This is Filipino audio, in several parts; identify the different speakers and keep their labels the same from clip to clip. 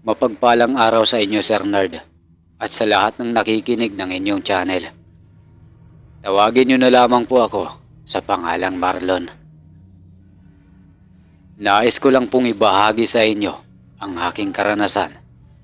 Speaker 1: Mapagpalang araw sa inyo, Sir Nard, at sa lahat ng nakikinig ng inyong channel. Tawagin niyo na lamang po ako sa pangalang Marlon. Nais ko lang pong ibahagi sa inyo ang aking karanasan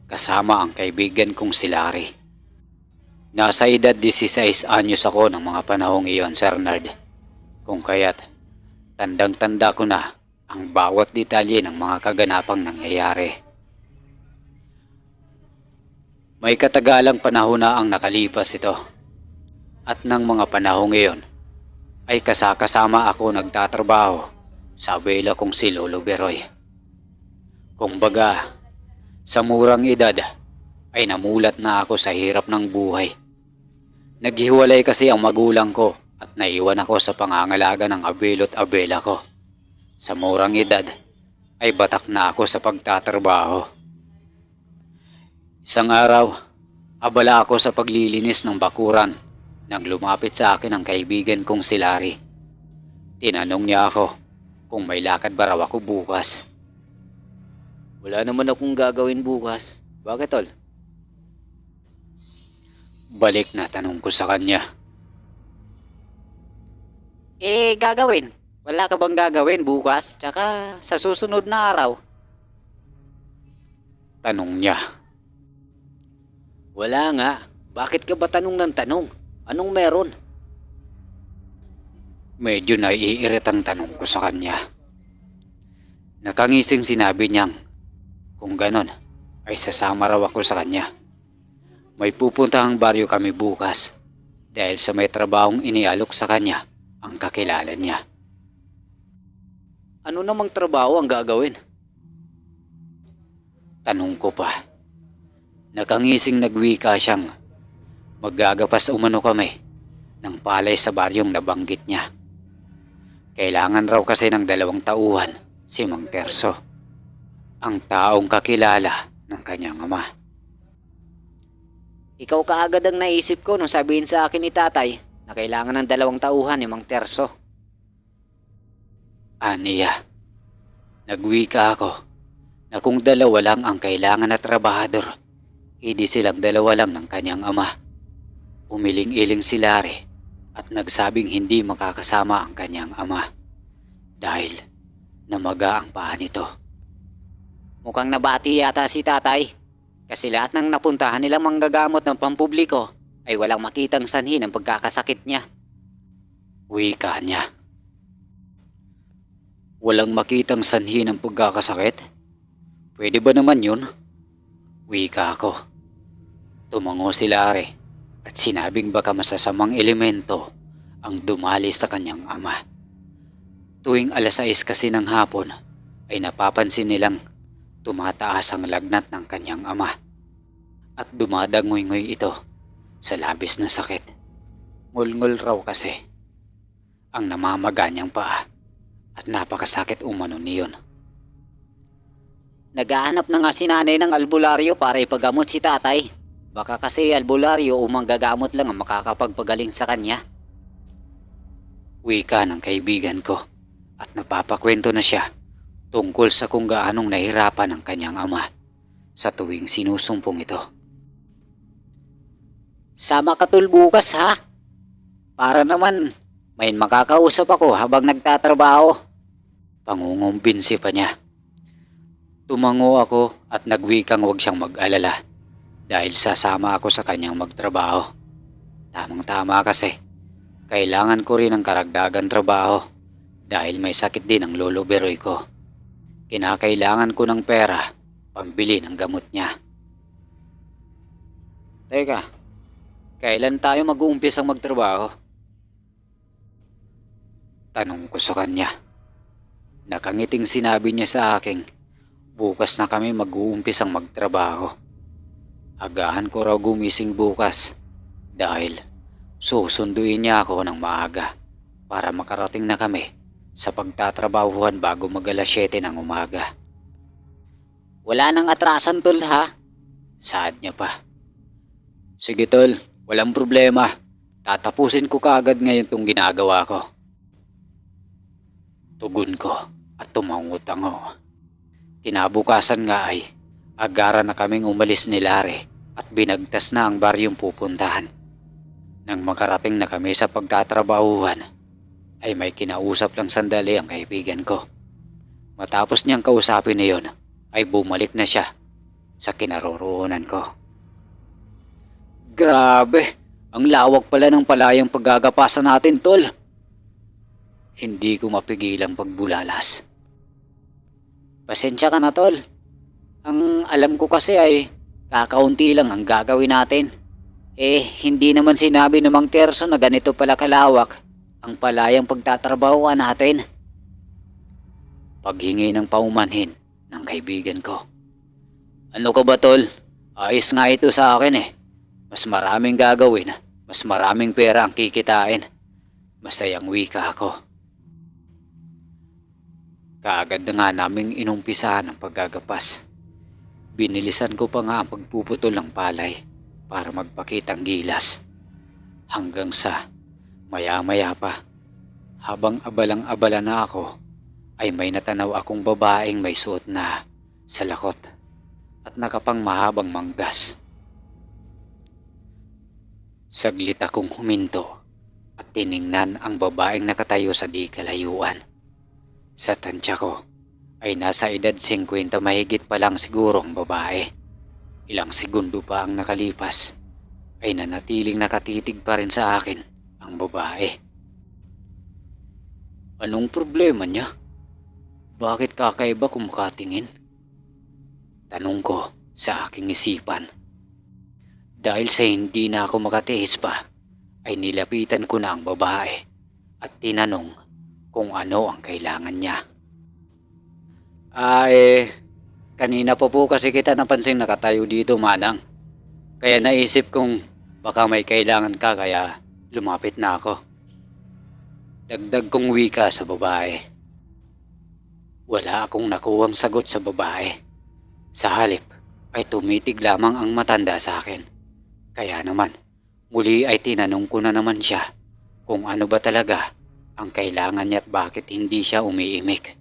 Speaker 1: kasama ang kaibigan kong si Larry. Nasa edad 16 anyos ako ng mga panahong iyon, Sir Nard. Kung kaya't tandang-tanda ko na ang bawat detalye ng mga kaganapang nangyayari. May katagalang panahon na ang nakalipas ito. At ng mga panahong iyon ay kasama ako nagtatrabaho sa abuela kong si Lolo Beroy. Kumbaga, sa murang edad ay namulat na ako sa hirap ng buhay. Naghiwalay kasi ang magulang ko at naiwan ako sa pangangalaga ng abuelo at abuela ko. Sa murang edad ay batak na ako sa pagtatrabaho. Isang araw, abala ako sa paglilinis ng bakuran nang lumapit sa akin ang kaibigan kong si Larry. Tinanong niya ako kung may lakad ba raw ako bukas. Wala naman akong gagawin bukas. Bakit, tol? Balik na tanong ko sa kanya. Gagawin. Wala ka bang gagawin bukas? Tsaka sa susunod na araw? Tanong niya. Wala nga. Bakit ka ba tanong ng tanong? Anong meron? Medyo naiirit ang tanong ko sa kanya. Nakangising sinabi niyang kung ganon ay sasama raw ako sa kanya. May pupuntahang baryo kami bukas dahil sa may trabahong inialok sa kanya ang kakilala niya. Ano namang trabaho ang gagawin? Tanong ko pa. Nakangising nagwika siyang maggagapas umano kami ng palay sa baryong nabanggit niya. Kailangan raw kasi ng 2 tauhan si Mang Terso, ang taong kakilala ng kanyang ama. Ikaw kaagad ang naisip ko nung sabihin sa akin ni tatay na kailangan ng 2 tauhan ni Mang Terso. Aniya, nagwika ako na kung 2 lang ang kailangan na trabahador, hindi silang 2 lang ng kanyang ama. Umiling-iling si Larry at nagsabing hindi makakasama ang kanyang ama dahil namaga ang paa nito. Mukhang nabati yata si tatay kasi lahat ng napuntahan nilang manggagamot ng pampubliko ay walang makitang sanhi ng pagkakasakit niya. Wika niya. Walang makitang sanhi ng pagkakasakit? Pwede ba naman yun? Wika ako. Tumango si Larry at sinabing baka masasamang elemento ang dumali sa kanyang ama. Tuwing 6:00 kasi ng hapon ay napapansin nilang tumataas ang lagnat ng kanyang ama at dumadangoy-ngoy ito sa labis na sakit. Ngul-ngul raw kasi ang namamaga niyang paa at napakasakit umano niyon. Naghahanap na nga si nanay ng albularyo para ipagamot si tatay. Baka kasi albularyo o manggagamot lang ang makakapagpagaling sa kanya. Wika ng kaibigan ko at napapakwento na siya tungkol sa kung gaanong nahirapan ang kanyang ama sa tuwing sinusumpong ito. Sama ka tol bukas ha? Para naman may makakausap ako habang nagtatrabaho. Pangungumbinsi pa niya. Tumango ako at nagwikang huwag siyang mag-alala dahil sasama ako sa kanyang magtrabaho. Tamang-tama kasi, kailangan ko rin ng karagdagang trabaho dahil may sakit din ang Lolo Beroy ko. Kinakailangan ko ng pera pambili ng gamot niya. Teka, kailan tayo mag-uumpisang magtrabaho? Tanong ko sa kanya. Nakangiting sinabi niya sa akin, bukas na kami mag-uumpisang magtrabaho. Agahan ko raw gumising bukas dahil susunduin niya ako ng maaga para makarating na kami sa pagtatrabahuhan bago mag-7 ng umaga. Wala nang atrasan tol ha? Saad niya pa. Sige tol, walang problema. Tatapusin ko kaagad ngayon tong ginagawa ko. Tugon ko at tumango-tango. Kinabukasan nga ay Agara na kaming umalis ni Lare at binagtas na ang baryong pupuntahan. Nang makarating na kami sa pagtatrabahuhan, ay may kinausap lang sandali ang kaibigan ko. Matapos niyang kausapin na yun, ay bumalik na siya sa kinaroroonan ko. Grabe, ang lawak pala ng palayang paggagapasan natin, tol. Hindi ko mapigilang pagbulalas. Pasensya ka na, tol. Ang alam ko kasi ay kakaunti lang ang gagawin natin. Hindi naman sinabi ng Mang Terso na ganito pala kalawak ang palayang pagtatrabahuan natin. Paghingi ng paumanhin ng kaibigan ko. Ano ka ba, tol? Ayos nga ito sa akin eh. Mas maraming gagawin, mas maraming pera ang kikitain. Masayang wika ako. Kaagad na nga naming inumpisahan ang paggagapas. Binilisan ko pa nga ang pagpuputol ng palay para magpakitang gilas. Hanggang sa maya-maya pa, habang abalang-abala na ako, ay may natanaw akong babaeng may suot na salakot at nakapang mahabang manggas. Saglit akong huminto at tiningnan ang babaeng nakatayo sa di kalayuan. Sa tansya ko ay nasa edad 50 mahigit pa lang siguro ang babae. Ilang segundo pa ang nakalipas ay nanatiling nakatitig pa rin sa akin ang babae. Anong problema niya? Bakit kakaiba kung makatingin? Tanong ko sa aking isipan. Dahil sa hindi na ako makatiis pa, ay nilapitan ko na ang babae at tinanong kung ano ang kailangan niya. Kanina pa po kasi kita napansin nakatayo dito, manang. Kaya naisip kong baka may kailangan ka kaya lumapit na ako. Dagdag kong wika sa babae. Wala akong nakuhang sagot sa babae. Sa halip ay tumitig lamang ang matanda sa akin. Kaya naman, muli ay tinanong ko na naman siya kung ano ba talaga ang kailangan niya at bakit hindi siya umiimik.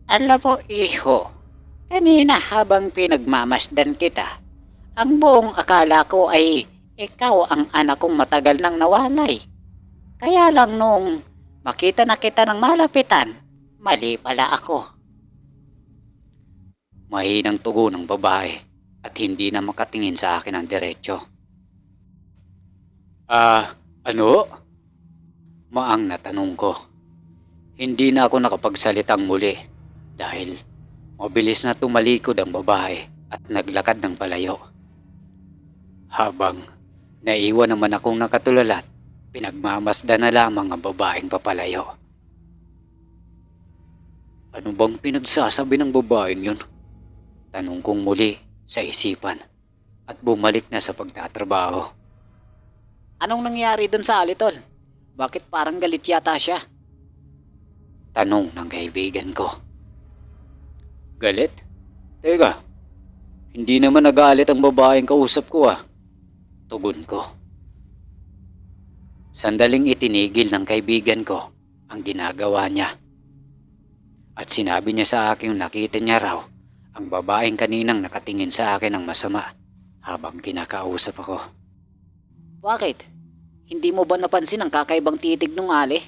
Speaker 1: Alam mo, iho, kanina habang pinagmamasdan kita, ang buong akala ko ay ikaw ang anak kong matagal nang nawalay. Kaya lang nung makita na kita ng malapitan, mali pala ako. Mahinang tugon ng babae at hindi na makatingin sa akin ng diretsyo. Ano? Maang na tanong ko. Hindi na ako nakapagsalitang muli dahil mabilis na tumalikod ang babae at naglakad ng palayo. Habang naiwan naman akong nakatulala, pinagmamasdan na lamang ang babaeng papalayo. Ano bang pinagsasabi ng babaeng yun? Tanong kong muli sa isipan at bumalik na sa pagtatrabaho. Anong nangyari dun sa alitol? Bakit parang galit yata siya? Tanong ng kaibigan ko. Galit? Teka, hindi naman nagalit ang babaeng kausap ko ah. Tugon ko. Sandaling itinigil ng kaibigan ko ang ginagawa niya. At sinabi niya sa akin nakita niya raw ang babaeng kaninang nakatingin sa akin ng masama habang kinakausap ako. Bakit? Hindi mo ba napansin ang kakaibang titig nung ali?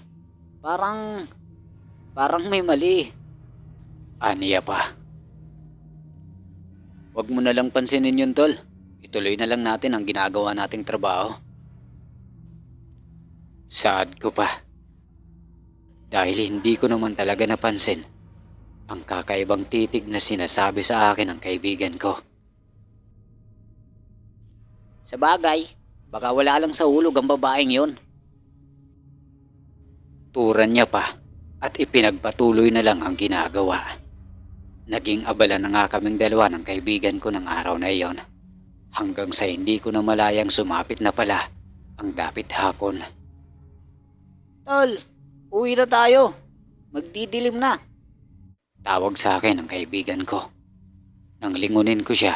Speaker 1: Parang may mali. Aniya pa. Wag mo na lang pansinin yun, tol. Ituloy na lang natin ang ginagawa nating trabaho. Saad ko pa. Dahil hindi ko naman talaga napansin ang kakaibang titig na sinasabi sa akin ng kaibigan ko. Sa bagay, baka wala lang sa hulog ang babaeng yon. Turan niya pa at ipinagpatuloy na lang ang ginagawa. Naging abala na nga kaming dalawa ng kaibigan ko ng araw na iyon. Hanggang sa hindi ko na malayang sumapit na pala ang dapit hapon. Tol, uwi na tayo. Magdidilim na. Tawag sa akin ang kaibigan ko. Nang lingunin ko siya,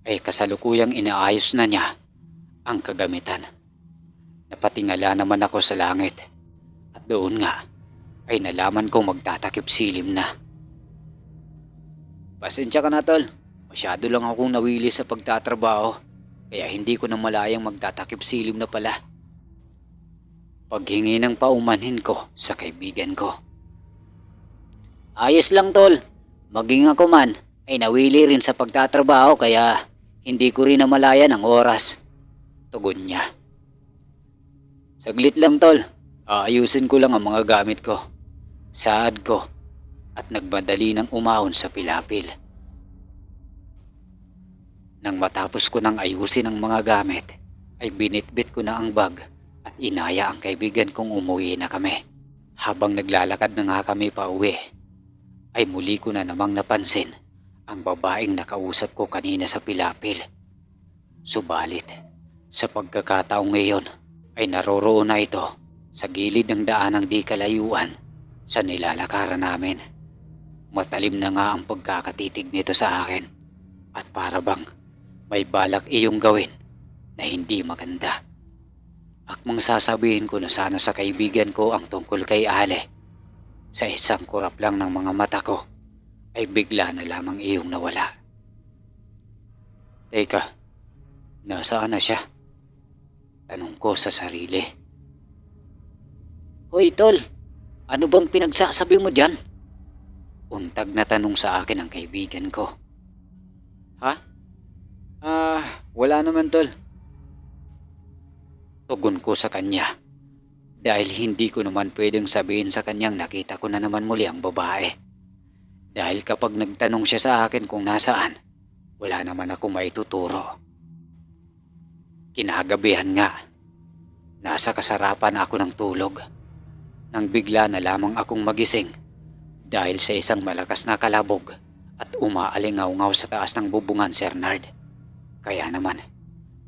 Speaker 1: ay kasalukuyang inaayos na niya ang kagamitan. Napatingala naman ako sa langit at doon nga ay nalaman kong magtatakip silim na. Pasensya ka na tol. Masyado lang akong nawili sa pagtatrabaho. Kaya hindi ko na malayang magtatakip silim na pala. Paghingi ng paumanhin ko sa kaibigan ko. Ayos lang tol. Maging ako man ay nawili rin sa pagtatrabaho kaya hindi ko rin namalayan ang oras. Tugon niya. Saglit lang tol. Aayusin ko lang ang mga gamit ko. Saad ko at nagmadali ng umahon sa pilapil. Nang matapos ko nang ayusin ang mga gamit, ay binitbit ko na ang bag at inaya ang kaibigan kong umuwi na kami. Habang naglalakad na nga kami pa uwi, ay muli ko na namang napansin ang babaeng nakausap ko kanina sa pilapil. Subalit, sa pagkakataong ngayon ay naroroon na ito sa gilid ng daanang di kalayuan sa nilalakaran namin. Matalim na nga ang pagkakatitig nito sa akin at para bang may balak iyong gawin na hindi maganda. Akmang sasabihin ko na sana sa kaibigan ko ang tungkol kay Ale. Sa isang kurap lang ng mga mata ko ay bigla na lamang iyong nawala. Teka, nasaan na siya? Tanong ko sa sarili. Hoy tol, ano bang pinagsasabi mo dyan? Untag na tanong sa akin ang kaibigan ko. Ha? Wala naman tol. Tugon ko sa kanya dahil hindi ko naman pwedeng sabihin sa kanyang nakita ko na naman muli ang babae. Dahil kapag nagtanong siya sa akin kung nasaan, wala naman ako maituturo. Kinagabihan nga, nasa kasarapan ako ng tulog nang bigla na lamang akong magising dahil sa isang malakas na kalabog at umaalingaw-ngaw sa taas ng bubungan si Bernard. Kaya naman,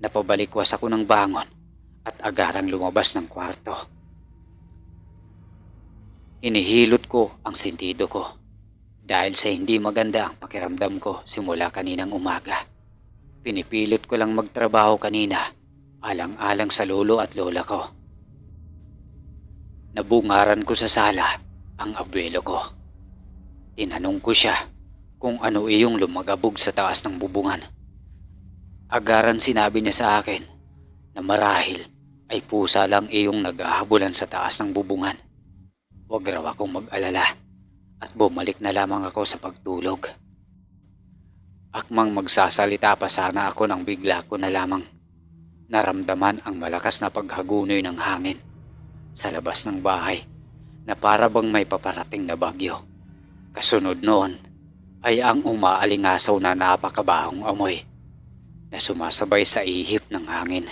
Speaker 1: napabalikwas ako ng bangon at agarang lumabas ng kwarto. Inihilot ko ang sentido ko dahil sa hindi maganda ang pakiramdam ko simula kaninang umaga. Pinipilit ko lang magtrabaho kanina alang-alang sa lolo at lola ko. Nabungaran ko sa sala ang abuelo ko. Tinanong ko siya kung ano iyong lumagabog sa taas ng bubungan. Agaran sinabi niya sa akin na marahil ay pusa lang iyong naghahabulan sa taas ng bubungan. Huwag raw akong mag-alala at bumalik na lamang ako sa pagtulog. Akmang magsasalita pa sana ako nang bigla ko na lamang naramdaman ang malakas na paghagunoy ng hangin sa labas ng bahay na para bang may paparating na bagyo. Kasunod noon ay ang umaalingasaw na napakabahong amoy na sumasabay sa ihip ng hangin.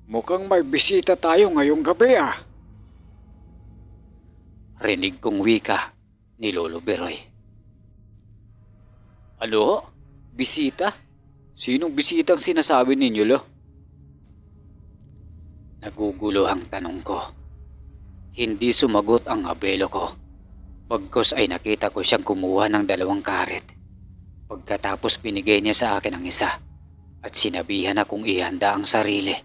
Speaker 2: Mukhang may bisita tayo ngayong gabi ah.
Speaker 1: Rinig kong wika ni Lolo Beroy. Ano? Bisita? Sinong bisitang sinasabi ninyo, Lo? Nagugulo ang tanong ko. Hindi sumagot ang abuelo ko. Pagkos ay nakita ko siyang kumuha ng 2 karet. Pagkatapos binigay niya sa akin ang isa at sinabihan akong ihanda ang sarili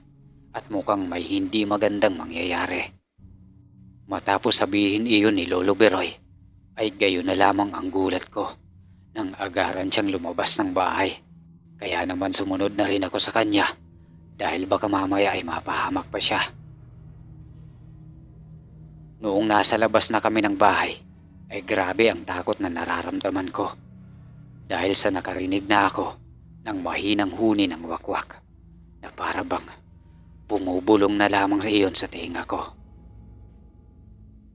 Speaker 1: at mukhang may hindi magandang mangyayari. Matapos sabihin iyon ni Lolo Beroy ay gayon na lamang ang gulat ko nang agaran siyang lumabas ng bahay. Kaya naman sumunod na rin ako sa kanya dahil baka mamaya ay mapahamak pa siya. Noong nasa labas na kami ng bahay ay grabe ang takot na nararamdaman ko. Dahil sa nakarinig na ako ng mahinang huni ng wakwak na para bang bumubulong na lamang iyon sa tenga ko.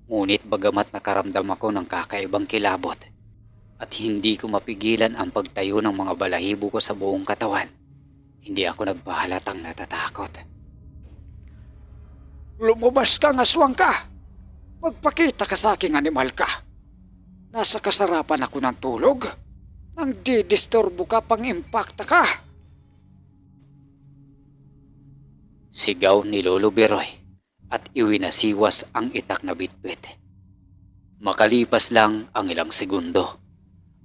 Speaker 1: Ngunit bagamat nakaramdam ako ng kakaibang kilabot at hindi ko mapigilan ang pagtayo ng mga balahibo ko sa buong katawan, hindi ako nagpahalatang natatakot.
Speaker 2: Lumabas ka, aswang ka. Magpakita ka sa aking animal ka. Nasa kasarapan ako ng tulog. Nang didisturbo ka pang impakta ka.
Speaker 1: Sigaw ni Lolo Beroy at iwinasiwas ang itak na bitbit. Makalipas lang ang ilang segundo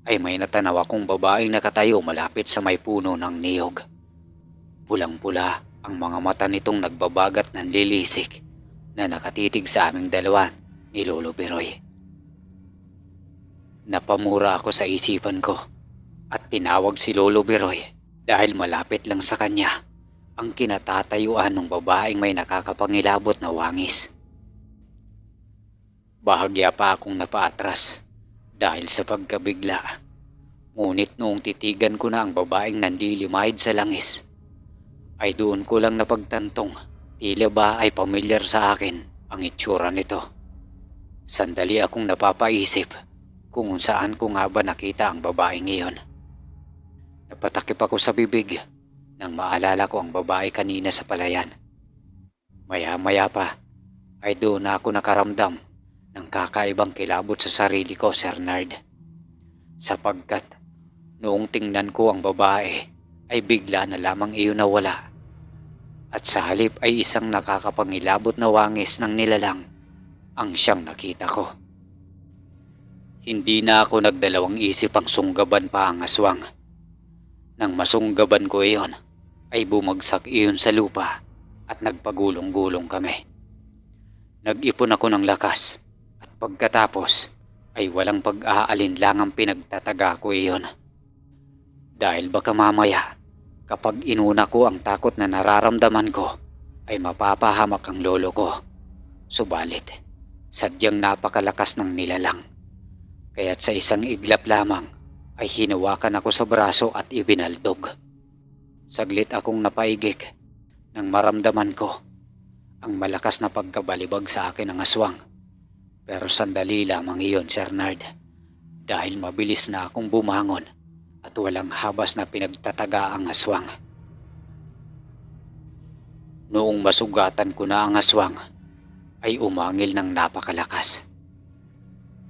Speaker 1: ay may natanaw akong babaeng nakatayo malapit sa may puno ng niyog. Pulang-pula ang mga mata nitong nagbabagat ng lilisik na nakatitig sa aming dalawa ni Lolo Beroy. Napamura ako sa isipan ko at tinawag si Lolo Beroy dahil malapit lang sa kanya ang kinatatayuan ng babaeng may nakakapangilabot na wangis. Bahagya pa akong napaatras dahil sa pagkabigla. Ngunit noong titigan ko na ang babaeng nandilimahid sa langis, ay doon ko lang napagtantong tila ba ay pamilyar sa akin ang itsura nito. Sandali akong napapaisip kung saan ko nga ba nakita ang babaeng iyon. Napatakip ako sa bibig nang maalala ko ang babae kanina sa palayan. Maya-maya pa ay doon na ako nakaramdam ng kakaibang kilabot sa sarili ko, Sir Nard. Sapagkat noong tingnan ko ang babae ay bigla na lamang iyon nawala. At sa halip ay isang nakakapangilabot na wangis ng nilalang ang siyang nakita ko. Hindi na ako nagdalawang isip ang sunggaban pa ang aswang. Nang masunggaban ko iyon, ay bumagsak iyon sa lupa at nagpagulong-gulong kami. Nag-ipon ako ng lakas at pagkatapos ay walang pag-aalin lang ang pinagtataga ko iyon. Dahil baka mamaya, kapag inuna ko ang takot na nararamdaman ko, ay mapapahamak ang lolo ko. Subalit, sadyang napakalakas ng nilalang. Kaya't sa isang iglap lamang ay hinawakan ako sa braso at ibinaldog. Saglit akong napaigik nang maramdaman ko ang malakas na pagkabalibag sa akin ng aswang. Pero sandali lamang iyon, Sir Nard, dahil mabilis na akong bumangon at walang habas na pinagtataga ang aswang. Noong masugatan ko na ang aswang, ay umangil ng napakalakas.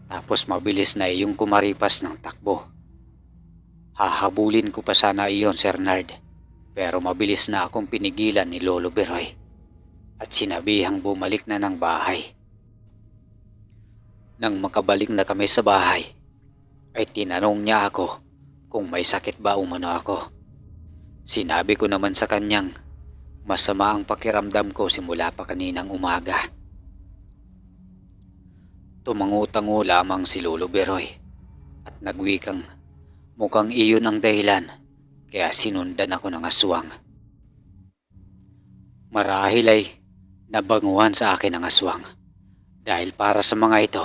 Speaker 1: Tapos mabilis na iyong kumaripas ng takbo. Hahabulin ko pa sana iyon, Sir Nard, pero mabilis na akong pinigilan ni Lolo Beroy at sinabihang bumalik na ng bahay. Nang makabalik na kami sa bahay, ay tinanong niya ako kung may sakit ba umano ako. Sinabi ko naman sa kanyang masama ang pakiramdam ko simula pa kaninang umaga. Tumango-tango lamang si Lolo Beroy at nagwikang mukhang iyon ang dahilan kaya sinundan ako ng aswang. Marahil ay nabanguhan sa akin ang aswang dahil para sa mga ito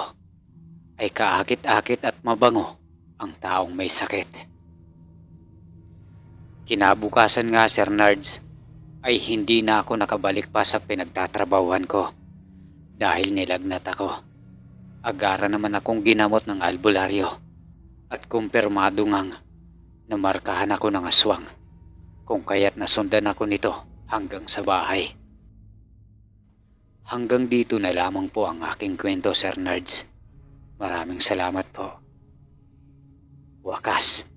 Speaker 1: ay kaakit-akit at mabango ang taong may sakit. Kinabukasan nga, Sir Nards, ay hindi na ako nakabalik pa sa pinagtatrabahuhan ko dahil nilagnat ako. Agara naman akong ginamot ng albularyo at kumpirmado ngang namarkahan ako ng aswang kung kaya't nasundan ako nito hanggang sa bahay. Hanggang dito na lamang po ang aking kwento, Sir Nards. Maraming salamat po. Wakas.